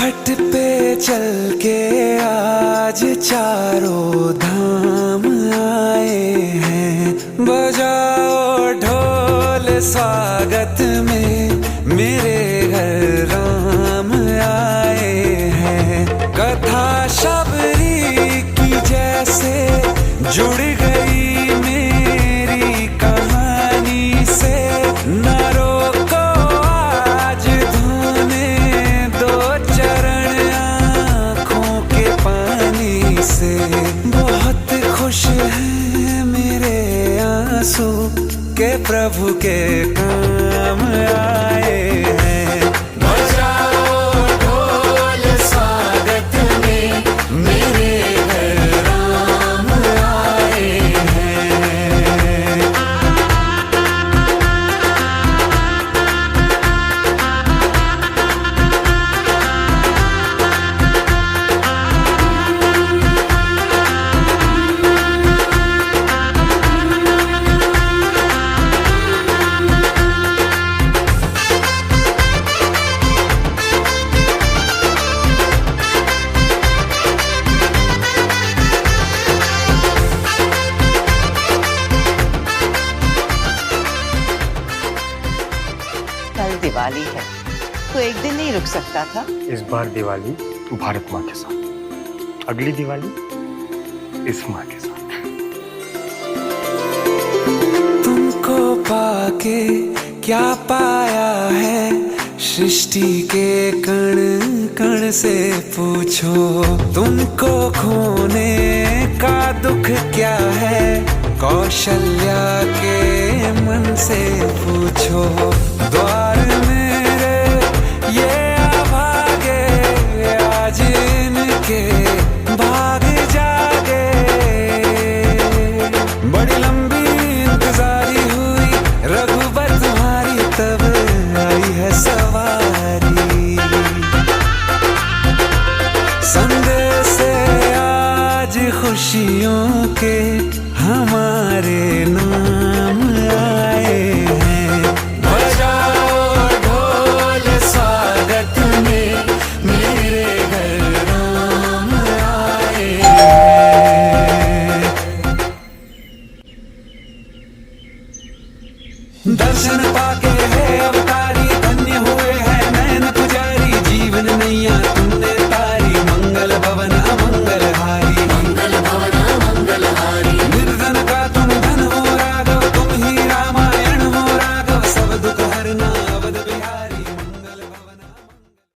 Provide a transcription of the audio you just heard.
घाट पे चल के आज चारों धाम आए हैं। बजाओ ढोल स्वागत में, मेरे घर राम आए हैं। कथा शबरी की जैसे जुड़ गई मेरी कहानी से। न रोको आज धोने दो चरण आँखों के पानी से। बहुत खुश हैं मेरे आंसू के प्रभु के काम आए हैं। बजाओ ढोल स्वागत में, मेरे घर राम आए हैं। कल दिवाली है तो एक दिन नहीं रुक सकता था। इस बार दिवाली भारत माँ के साथ, अगली दिवाली इस माँ के साथ। तुमको पाके क्या पाया है, सृष्टि के कण कण से पूछो। तुमको खोने का दुख क्या है, कौशल्या के मन से पूछो। द्वार मेरे ये अभागे, आज इनके भाग जागे। बड़ी लंबी इंतजारी हुई रघुबर तुम्हारी, तब आई है सवारी। संदेश से आज खुशियों के हमारे नाम आए हैं। बजाओ ढोल स्वागत में, मेरे घर राम आए हैं। दर्शन पाके है अवतार